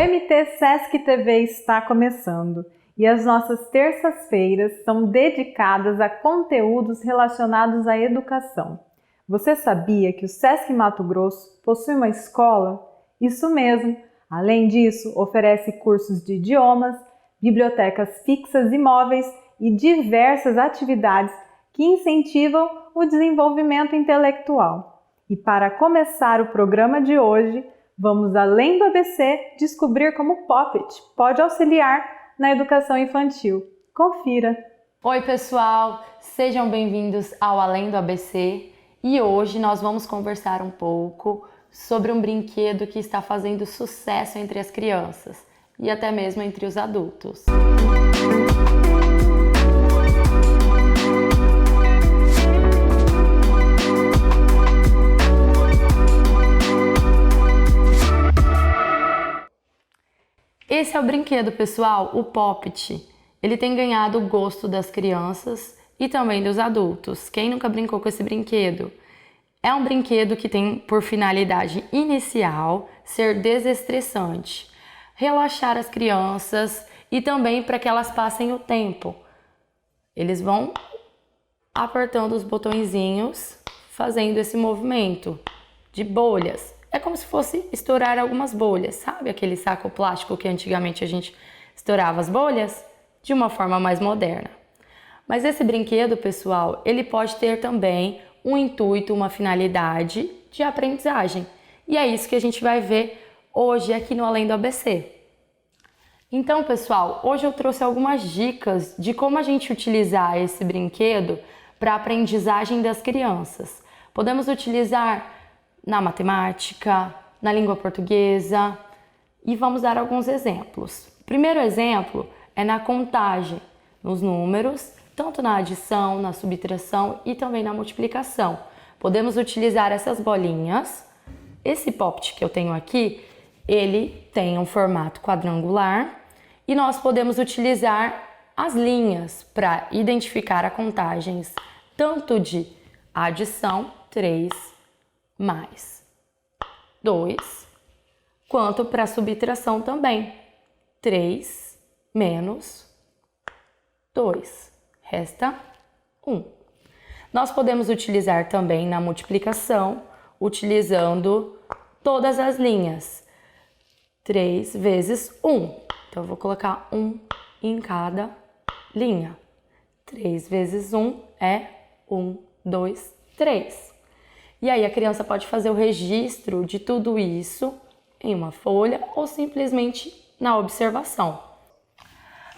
MT Sesc TV está começando e as nossas terças-feiras são dedicadas a conteúdos relacionados à educação. Você sabia que o Sesc Mato Grosso possui uma escola? Isso mesmo! Além disso, oferece cursos de idiomas, bibliotecas fixas e móveis e diversas atividades que incentivam o desenvolvimento intelectual. E para começar o programa de hoje, vamos além do ABC descobrir como o Poppet pode auxiliar na educação infantil. Confira! Oi pessoal, sejam bem-vindos ao Além do ABC e hoje nós vamos conversar um pouco sobre um brinquedo que está fazendo sucesso entre as crianças e até mesmo entre os adultos. Esse é o brinquedo, pessoal, o Poppet. Ele tem ganhado o gosto das crianças e também dos adultos. Quem nunca brincou com esse brinquedo? É um brinquedo que tem por finalidade inicial ser desestressante, relaxar as crianças e também para que elas passem o tempo. Eles vão apertando os botõezinhos, fazendo esse movimento de bolhas. É como se fosse estourar algumas bolhas, sabe? Aquele saco plástico que antigamente a gente estourava as bolhas de uma forma mais moderna. Mas esse brinquedo, pessoal, ele pode ter também um intuito, uma finalidade de aprendizagem. E é isso que a gente vai ver hoje aqui no Além do ABC. Então, pessoal, hoje eu trouxe algumas dicas de como a gente utilizar esse brinquedo para a aprendizagem das crianças. Podemos utilizar na matemática, na língua portuguesa e vamos dar alguns exemplos. O primeiro exemplo é na contagem, nos números, tanto na adição, na subtração e também na multiplicação. Podemos utilizar essas bolinhas. Esse Poppet que eu tenho aqui, ele tem um formato quadrangular e nós podemos utilizar as linhas para identificar as contagens tanto de adição, 3 mais 2, quanto para subtração também, 3 menos 2, resta 1. Nós podemos utilizar também na multiplicação, utilizando todas as linhas, 3 vezes 1, então eu vou colocar 1 em cada linha, 3 vezes 1 é 1, 2, 3. E aí a criança pode fazer o registro de tudo isso em uma folha ou simplesmente na observação.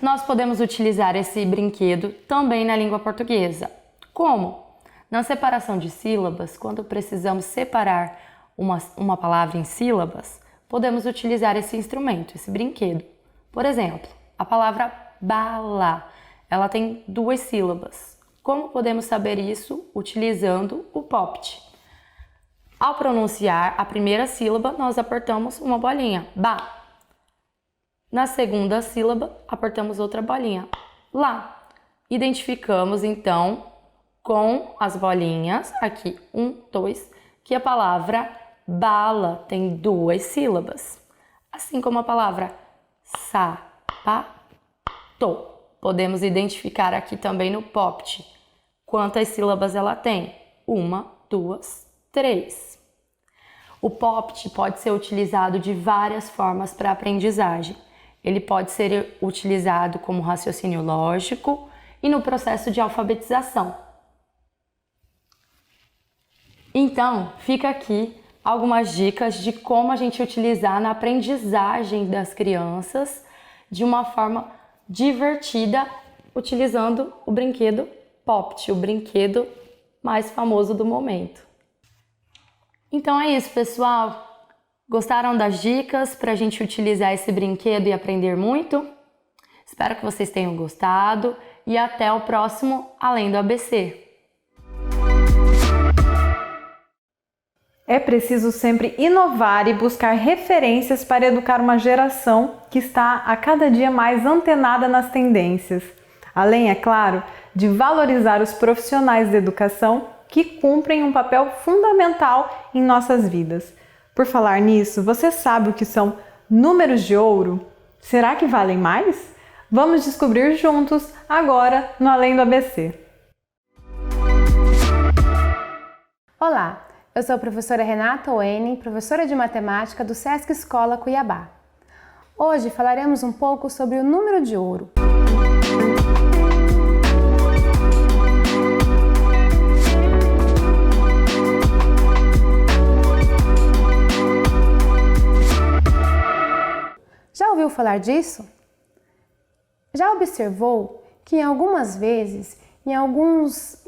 Nós podemos utilizar esse brinquedo também na língua portuguesa. Como? Na separação de sílabas, quando precisamos separar uma palavra em sílabas, podemos utilizar esse instrumento, esse brinquedo. Por exemplo, a palavra bala, ela tem 2 sílabas. Como podemos saber isso? Utilizando o Poppet. Ao pronunciar a primeira sílaba, nós apertamos uma bolinha, ba. Na segunda sílaba, apertamos outra bolinha, lá. Identificamos, então, com as bolinhas, aqui, 1, 2, que a palavra bala tem 2 sílabas. Assim como a palavra sapato. Podemos identificar aqui também no Poppet quantas sílabas ela tem. 1, 2, 3. O Poppet pode ser utilizado de várias formas para aprendizagem. Ele pode ser utilizado como raciocínio lógico e no processo de alfabetização. Então, fica aqui algumas dicas de como a gente utilizar na aprendizagem das crianças de uma forma divertida, utilizando o brinquedo Poppet, o brinquedo mais famoso do momento. Então é isso, pessoal. Gostaram das dicas para a gente utilizar esse brinquedo e aprender muito? Espero que vocês tenham gostado e até o próximo Além do ABC. É preciso sempre inovar e buscar referências para educar uma geração que está a cada dia mais antenada nas tendências. Além, é claro, de valorizar os profissionais da educação que cumprem um papel fundamental em nossas vidas. Por falar nisso, você sabe o que são Números de ouro? Será que valem mais? Vamos descobrir juntos agora no Além do ABC. Olá, eu sou a professora Renata Oene, professora de matemática do Sesc Escola Cuiabá. Hoje falaremos um pouco sobre o número de ouro. Já ouviu falar disso? Já observou que algumas vezes, em algumas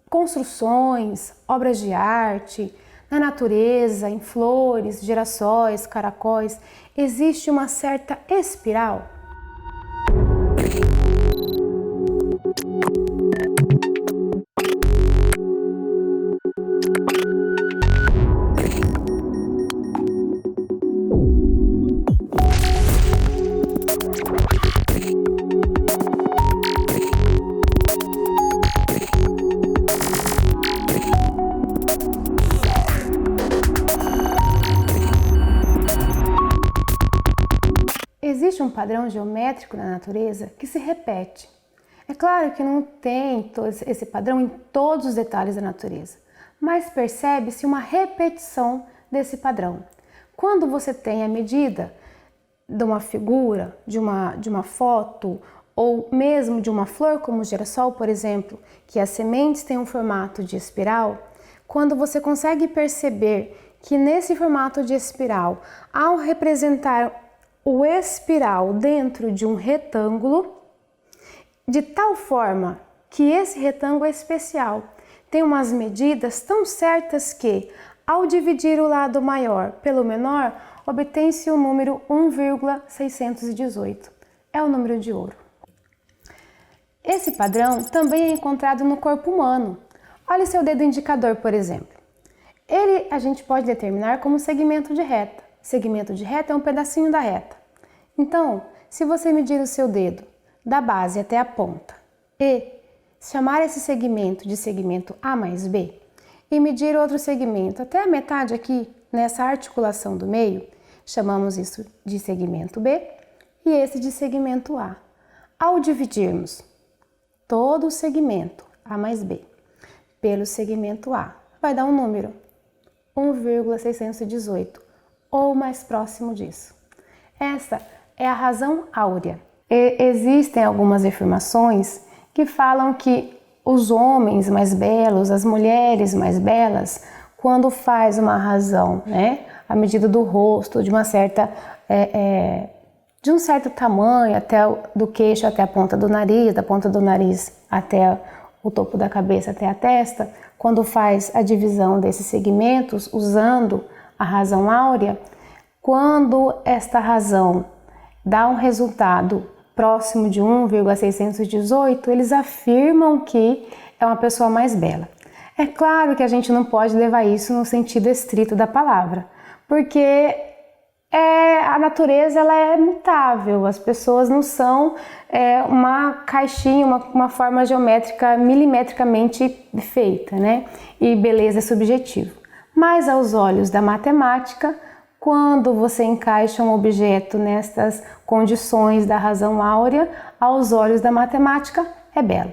construções, obras de arte, na natureza, em flores, girassóis, caracóis, existe uma certa espiral? Existe um padrão geométrico na natureza que se repete. É claro que não tem esse padrão em todos os detalhes da natureza, mas percebe-se uma repetição desse padrão. Quando você tem a medida de uma figura, de uma foto, ou mesmo de uma flor como o girassol, por exemplo, que as sementes têm um formato de espiral, quando você consegue perceber que nesse formato de espiral, ao representar o espiral dentro de um retângulo, de tal forma que esse retângulo é especial, tem umas medidas tão certas que, ao dividir o lado maior pelo menor, obtém-se o número 1,618. É o número de ouro. Esse padrão também é encontrado no corpo humano. Olhe seu dedo indicador, por exemplo. Ele a gente pode determinar como segmento de reta. Segmento de reta é um pedacinho da reta. Então, se você medir o seu dedo da base até a ponta e chamar esse segmento de segmento A mais B e medir outro segmento até a metade aqui, nessa articulação do meio, chamamos isso de segmento B e esse de segmento A. Ao dividirmos todo o segmento A mais B pelo segmento A, vai dar um número 1,618 ou mais próximo disso. Essa é a razão áurea. Existem algumas afirmações que falam que os homens mais belos, as mulheres mais belas, quando faz uma razão, a medida do rosto, de uma certa, de um certo tamanho, até do queixo até a ponta do nariz, da ponta do nariz até o topo da cabeça, até a testa, quando faz a divisão desses segmentos usando a razão áurea, quando esta razão dá um resultado próximo de 1,618, eles afirmam que é uma pessoa mais bela. É claro que a gente não pode levar isso no sentido estrito da palavra, porque a natureza ela é mutável, as pessoas não são uma caixinha, uma forma geométrica milimetricamente feita, E beleza é subjetivo. Mas aos olhos da matemática, quando você encaixa um objeto nestas condições da razão áurea, aos olhos da matemática, é belo.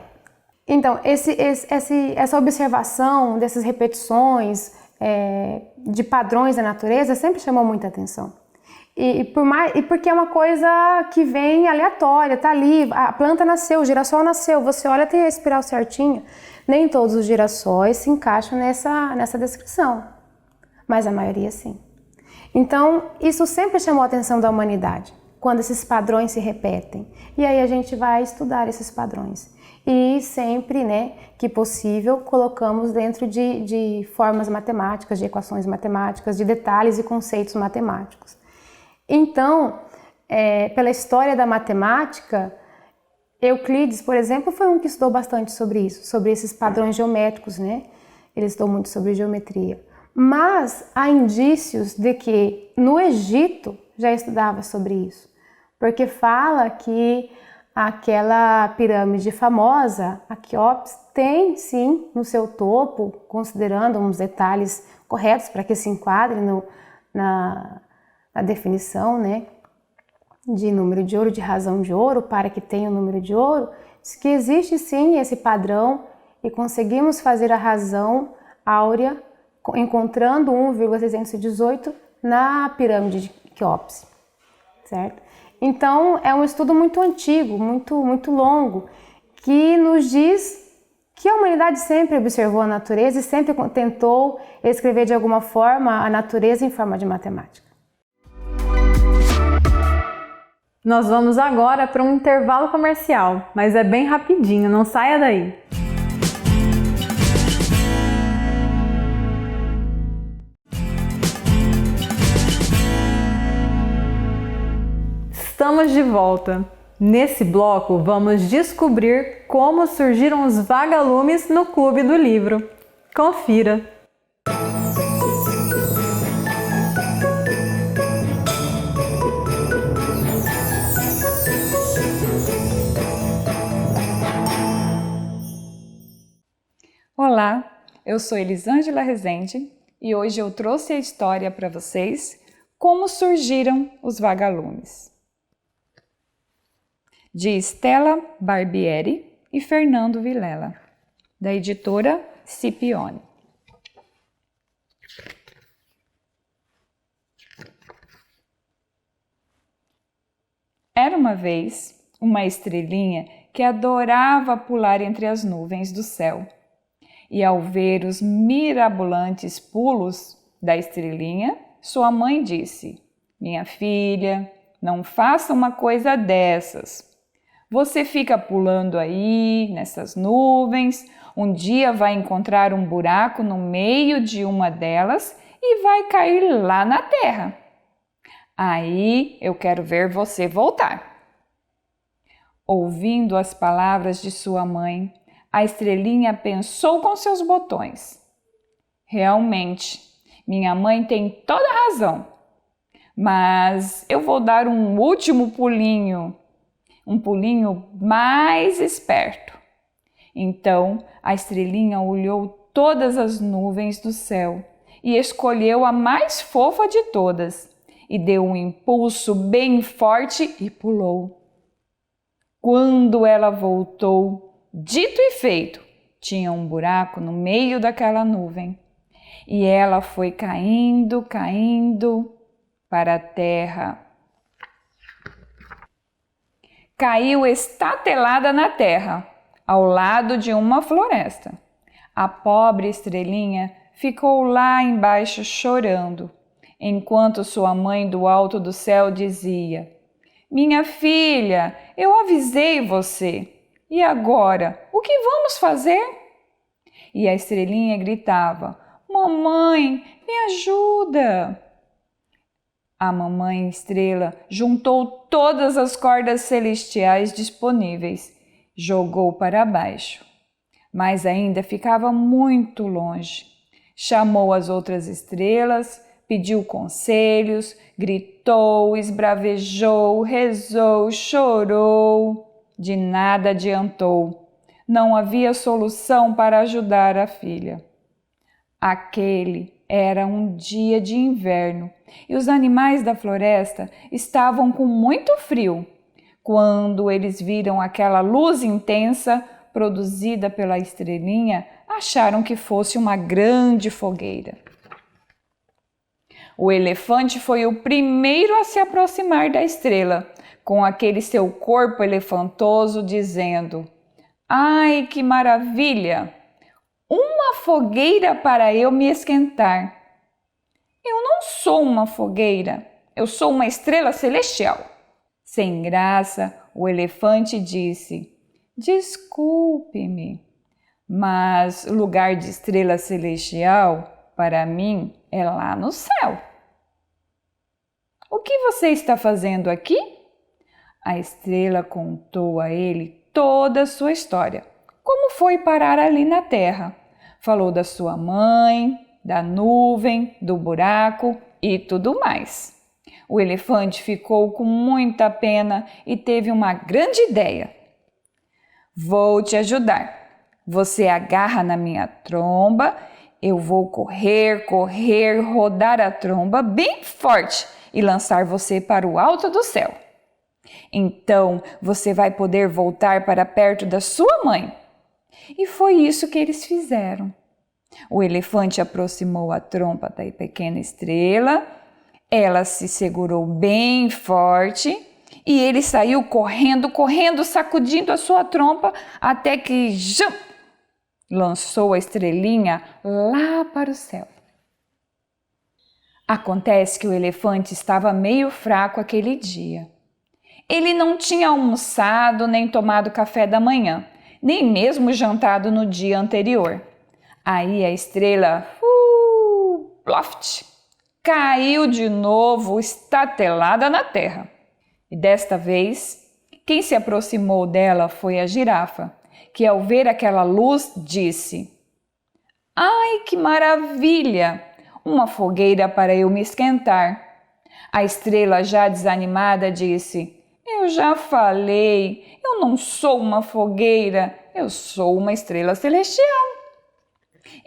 Então, essa observação dessas repetições de padrões da natureza sempre chamou muita atenção. E porque é uma coisa que vem aleatória, tá ali, a planta nasceu, o girassol nasceu, você olha, tem a espiral certinha. Nem todos os girassóis se encaixam nessa descrição, mas a maioria sim. Então, isso sempre chamou a atenção da humanidade, quando esses padrões se repetem. E aí a gente vai estudar esses padrões. E sempre, que possível, colocamos dentro de formas matemáticas, de equações matemáticas, de detalhes e conceitos matemáticos. Então, pela história da matemática, Euclides, por exemplo, foi um que estudou bastante sobre isso, sobre esses padrões geométricos, Ele estudou muito sobre geometria. Mas há indícios de que no Egito já estudava sobre isso, porque fala que aquela pirâmide famosa, a Quéops, tem sim no seu topo, considerando uns detalhes corretos para que se enquadre na definição, né, de número de ouro, de razão de ouro, para que tenha o número de ouro, diz que existe sim esse padrão e conseguimos fazer a razão áurea encontrando 1,618 na pirâmide de Quéops, certo? Então, é um estudo muito antigo, muito longo, que nos diz que a humanidade sempre observou a natureza e sempre tentou escrever de alguma forma a natureza em forma de matemática. Nós vamos agora para um intervalo comercial, mas é bem rapidinho, não saia daí. Estamos de volta. Nesse bloco, vamos descobrir como surgiram os vagalumes no Clube do Livro. Confira! Olá, eu sou Elisângela Rezende e hoje eu trouxe a história para vocês Como Surgiram os Vagalumes, de Stella Barbieri e Fernando Vilela, da editora Scipione. Era uma vez uma estrelinha que adorava pular entre as nuvens do céu. E ao ver os mirabolantes pulos da estrelinha, sua mãe disse: "Minha filha, não faça uma coisa dessas. Você fica pulando aí, nessas nuvens, um dia vai encontrar um buraco no meio de uma delas e vai cair lá na terra. Aí eu quero ver você voltar." Ouvindo as palavras de sua mãe, a estrelinha pensou com seus botões. Realmente, minha mãe tem toda a razão, mas eu vou dar um último pulinho, um pulinho mais esperto. Então, a estrelinha olhou todas as nuvens do céu e escolheu a mais fofa de todas e deu um impulso bem forte e pulou. Quando ela voltou, dito e feito, tinha um buraco no meio daquela nuvem e ela foi caindo para a terra. Caiu estatelada na terra, ao lado de uma floresta. A pobre estrelinha ficou lá embaixo chorando, enquanto sua mãe do alto do céu dizia: "Minha filha, eu avisei você. E agora, o que vamos fazer?" E a estrelinha gritava: "Mamãe, me ajuda!" A mamãe estrela juntou todas as cordas celestiais disponíveis, jogou para baixo, mas ainda ficava muito longe. Chamou as outras estrelas, pediu conselhos, gritou, esbravejou, rezou, chorou. De nada adiantou. Não havia solução para ajudar a filha. Aquele era um dia de inverno e os animais da floresta estavam com muito frio. Quando eles viram aquela luz intensa produzida pela estrelinha, acharam que fosse uma grande fogueira. O elefante foi o primeiro a se aproximar da estrela, com aquele seu corpo elefantoso, dizendo: "Ai, que maravilha! Uma fogueira para eu me esquentar." "Eu não sou uma fogueira, eu sou uma estrela celestial." Sem graça, o elefante disse: "Desculpe-me, mas lugar de estrela celestial, para mim, é lá no céu." "O que você está fazendo aqui?" A estrela contou a ele toda a sua história, como foi parar ali na terra. Falou da sua mãe, da nuvem, do buraco e tudo mais. O elefante ficou com muita pena e teve uma grande ideia. "Vou te ajudar. Você agarra na minha tromba, eu vou correr, rodar a tromba bem forte e lançar você para o alto do céu. Então você vai poder voltar para perto da sua mãe. E foi isso que eles fizeram. O elefante aproximou a trompa da pequena estrela, ela se segurou bem forte e ele saiu correndo, sacudindo a sua trompa até que lançou a estrelinha lá para o céu. Acontece que o elefante estava meio fraco aquele dia. Ele não tinha almoçado nem tomado café da manhã, nem mesmo jantado no dia anterior. Aí a estrela, ploft, caiu de novo estatelada na terra. E desta vez, quem se aproximou dela foi a girafa, que ao ver aquela luz disse: "Ai, que maravilha! Uma fogueira para eu me esquentar." A estrela, já desanimada, disse: "Eu já falei, eu não sou uma fogueira, eu sou uma estrela celestial."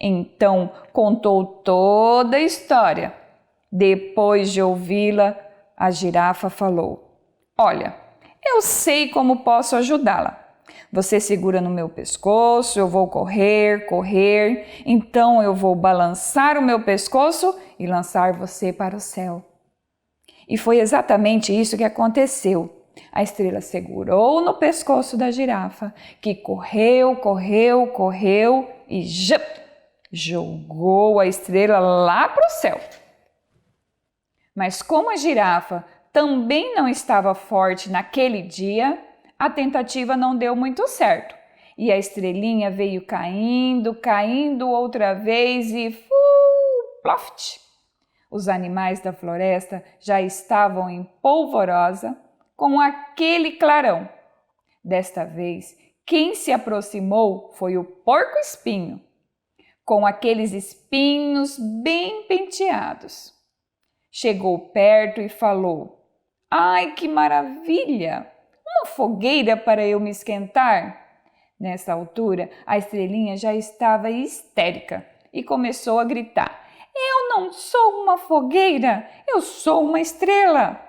Então contou toda a história. Depois de ouvi-la, a girafa falou: "Olha, eu sei como posso ajudá-la. Você segura no meu pescoço, eu vou correr, então eu vou balançar o meu pescoço e lançar você para o céu." E foi exatamente isso que aconteceu. A estrela segurou no pescoço da girafa, que correu e jogou a estrela lá para o céu. Mas como a girafa também não estava forte naquele dia, a tentativa não deu muito certo. E a estrelinha veio caindo outra vez e ploft! Os animais da floresta já estavam em polvorosa com aquele clarão. Desta vez, quem se aproximou foi o porco-espinho, com aqueles espinhos bem penteados. Chegou perto e falou: "Ai, que maravilha! Uma fogueira para eu me esquentar." Nessa altura, a estrelinha já estava histérica e começou a gritar: "Eu não sou uma fogueira, eu sou uma estrela."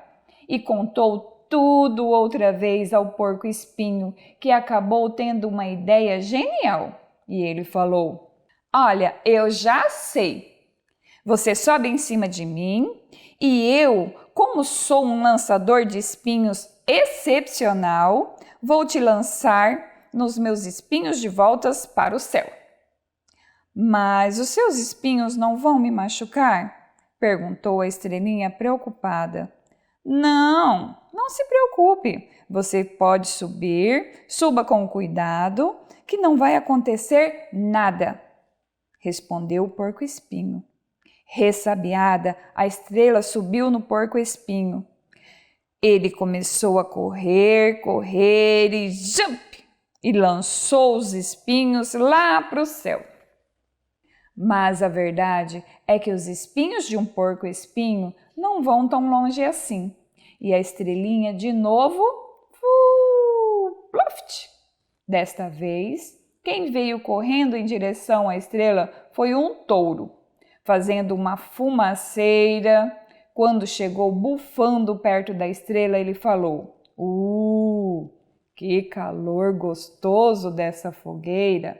E contou tudo outra vez ao porco-espinho, que acabou tendo uma ideia genial. E ele falou: "Olha, eu já sei. Você sobe em cima de mim e eu, como sou um lançador de espinhos excepcional, vou te lançar nos meus espinhos de voltas para o céu." "Mas os seus espinhos não vão me machucar?" perguntou a estrelinha preocupada. Não se preocupe. Você pode subir, suba com cuidado, que não vai acontecer nada," respondeu o porco-espinho. Ressabiada, a estrela subiu no porco-espinho. Ele começou a correr e lançou os espinhos lá para o céu. Mas a verdade é que os espinhos de um porco-espinho não vão tão longe assim. E a estrelinha de novo, ploft! Desta vez, quem veio correndo em direção à estrela foi um touro, fazendo uma fumaceira. Quando chegou bufando perto da estrela, ele falou: que calor gostoso dessa fogueira."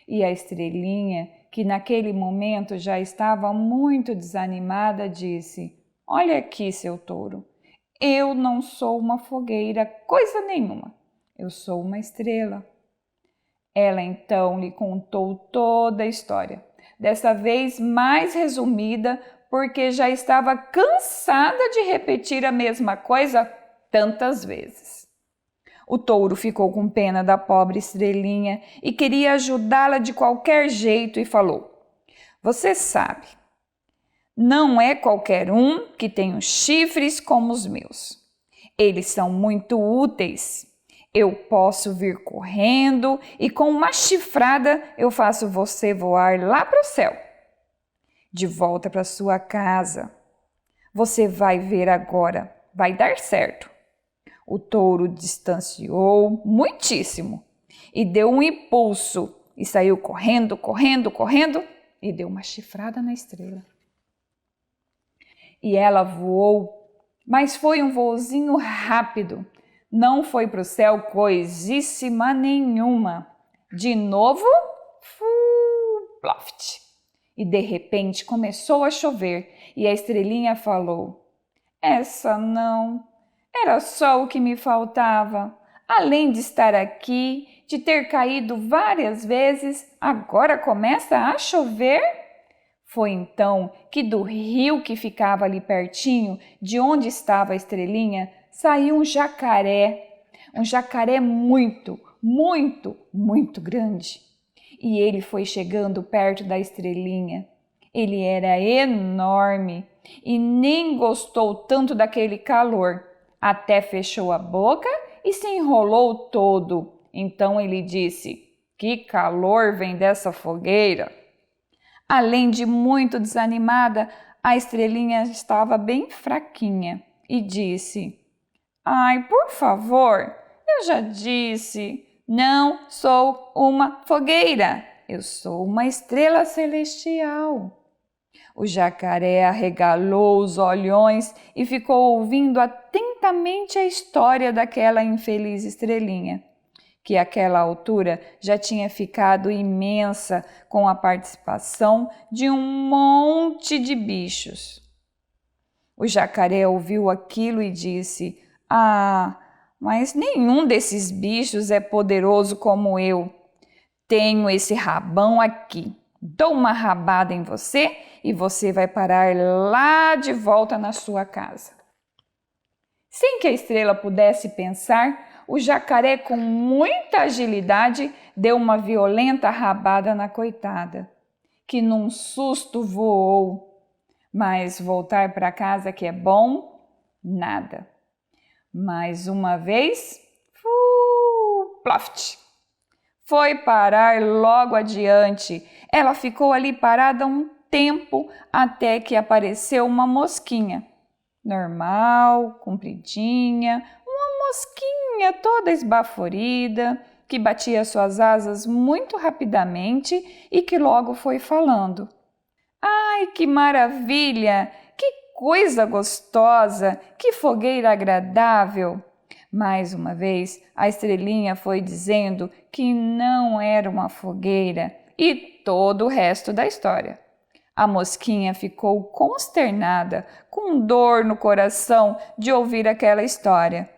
E a estrelinha, que naquele momento já estava muito desanimada, disse: "Olha aqui, seu touro, eu não sou uma fogueira, coisa nenhuma. Eu sou uma estrela." Ela então lhe contou toda a história, dessa vez mais resumida, porque já estava cansada de repetir a mesma coisa tantas vezes. O touro ficou com pena da pobre estrelinha e queria ajudá-la de qualquer jeito e falou: "Você sabe, não é qualquer um que tem os chifres como os meus. Eles são muito úteis. Eu posso vir correndo e com uma chifrada eu faço você voar lá para o céu, de volta para sua casa. Você vai ver agora, vai dar certo." O touro distanciou muitíssimo e deu um impulso e saiu correndo e deu uma chifrada na estrela. E ela voou mas foi um voozinho rápido. Não foi para o céu coisíssima nenhuma. De novo, ploft. E de repente começou a chover e a estrelinha falou: essa não, era só o que me faltava. Além de estar aqui, de ter caído várias vezes, agora começa a chover? Foi então que do rio que ficava ali pertinho, de onde estava a estrelinha, saiu um jacaré muito, muito, muito grande. E ele foi chegando perto da estrelinha. Ele era enorme e nem gostou tanto daquele calor. Até fechou a boca e se enrolou todo. Então ele disse: que calor vem dessa fogueira! Além de muito desanimada, a estrelinha estava bem fraquinha e disse: ai, por favor, eu já disse, não sou uma fogueira, eu sou uma estrela celestial. O jacaré arregalou os olhões e ficou ouvindo atentamente a história daquela infeliz estrelinha, que àquela altura já tinha ficado imensa com a participação de um monte de bichos. O jacaré ouviu aquilo e disse: ah, mas nenhum desses bichos é poderoso como eu. Tenho esse rabão aqui. Dou uma rabada em você e você vai parar lá de volta na sua casa. Sem que a estrela pudesse pensar, o jacaré, com muita agilidade, deu uma violenta rabada na coitada, que num susto voou. Mas voltar para casa que é bom, nada. Mais uma vez, ploft! Foi parar logo adiante. Ela ficou ali parada um tempo até que apareceu uma mosquinha. Normal, compridinha, uma mosquinha toda esbaforida, que batia suas asas muito rapidamente e que logo foi falando: ai, que maravilha! Que coisa gostosa! Que fogueira agradável! Mais uma vez, a estrelinha foi dizendo que não era uma fogueira e todo o resto da história. A mosquinha ficou consternada, com dor no coração de ouvir aquela história.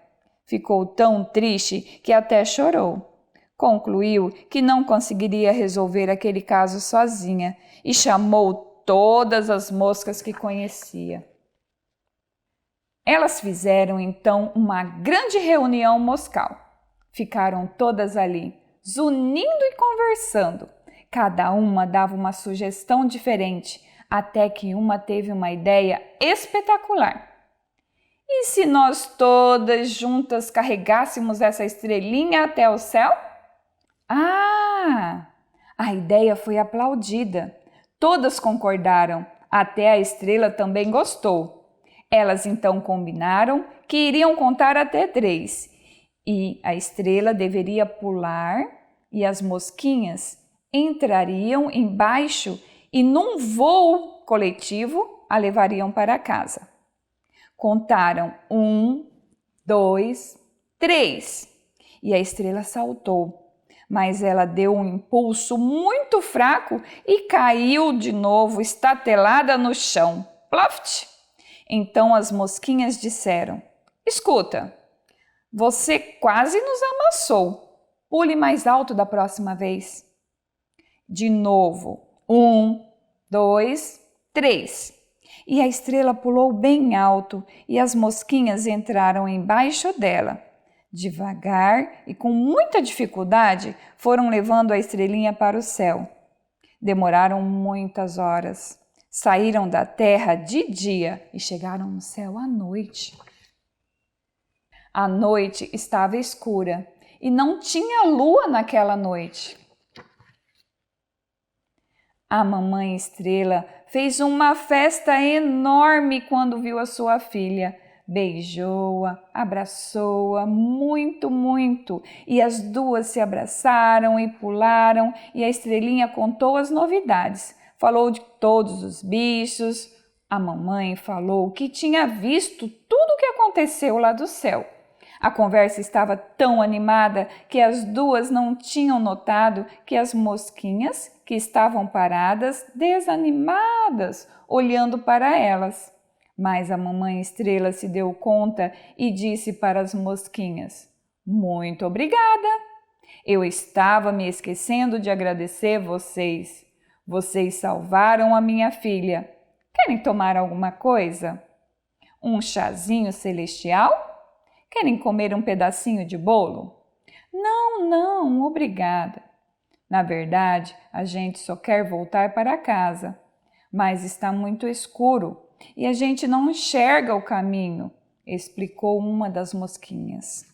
Ficou tão triste que até chorou. Concluiu que não conseguiria resolver aquele caso sozinha e chamou todas as moscas que conhecia. Elas fizeram então uma grande reunião moscal. Ficaram todas ali, zunindo e conversando. Cada uma dava uma sugestão diferente, até que uma teve uma ideia espetacular. E se nós todas juntas carregássemos essa estrelinha até o céu? Ah! A ideia foi aplaudida. Todas concordaram, até a estrela também gostou. Elas então combinaram que iriam contar até 3 e a estrela deveria pular e as mosquinhas entrariam embaixo e num voo coletivo a levariam para casa. Contaram 1, 2, 3 e a estrela saltou, mas ela deu um impulso muito fraco e caiu de novo estatelada no chão. Ploft! Então as mosquinhas disseram: escuta, você quase nos amassou. Pule mais alto da próxima vez. De novo, 1, 2, 3. E a estrela pulou bem alto e as mosquinhas entraram embaixo dela. Devagar e com muita dificuldade foram levando a estrelinha para o céu. Demoraram muitas horas. Saíram da terra de dia e chegaram no céu à noite. A noite estava escura e não tinha lua naquela noite. A mamãe estrela fez uma festa enorme quando viu a sua filha. Beijou-a, abraçou-a muito, muito, e as duas se abraçaram e pularam, e a estrelinha contou as novidades. Falou de todos os bichos, A mamãe falou que tinha visto tudo o que aconteceu lá do céu. A conversa estava tão animada que as duas não tinham notado que as mosquinhas, que estavam paradas, desanimadas, olhando para elas. Mas a mamãe estrela se deu conta e disse para as mosquinhas: "Muito obrigada! Eu estava me esquecendo de agradecer vocês. Vocês salvaram a minha filha. Querem tomar alguma coisa? Um chazinho celestial? Querem comer um pedacinho de bolo?" "Não, não, obrigada. Na verdade, a gente só quer voltar para casa, mas está muito escuro e a gente não enxerga o caminho", explicou uma das mosquinhas.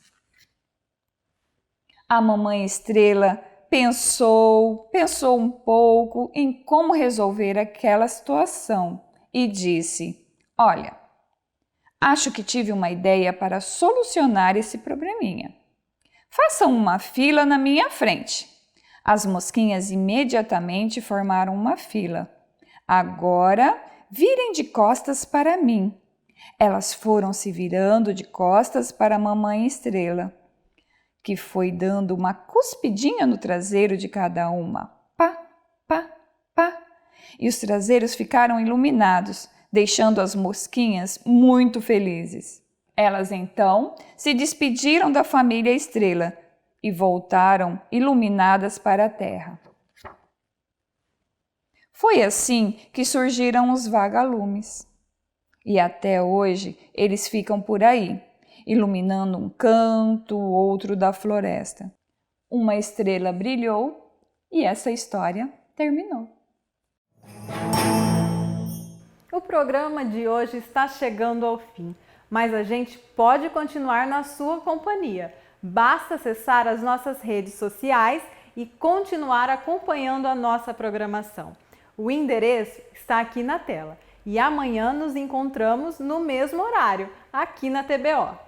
A mamãe estrela pensou um pouco em como resolver aquela situação e disse: "Olha, acho que tive uma ideia para solucionar esse probleminha. Façam uma fila na minha frente." As mosquinhas imediatamente formaram uma fila. "Agora, virem de costas para mim." Elas foram se virando de costas para a mamãe estrela, que foi dando uma cuspidinha no traseiro de cada uma. Pá, pá, pá. E os traseiros ficaram iluminados, deixando as mosquinhas muito felizes. Elas então se despediram da família estrela e voltaram iluminadas para a terra. Foi assim que surgiram os vagalumes. E até hoje eles ficam por aí, iluminando um canto, outro da floresta. Uma estrela brilhou e essa história terminou. O programa de hoje está chegando ao fim, mas a gente pode continuar na sua companhia. Basta acessar as nossas redes sociais e continuar acompanhando a nossa programação. O endereço está aqui na tela e amanhã nos encontramos no mesmo horário, aqui na TBO.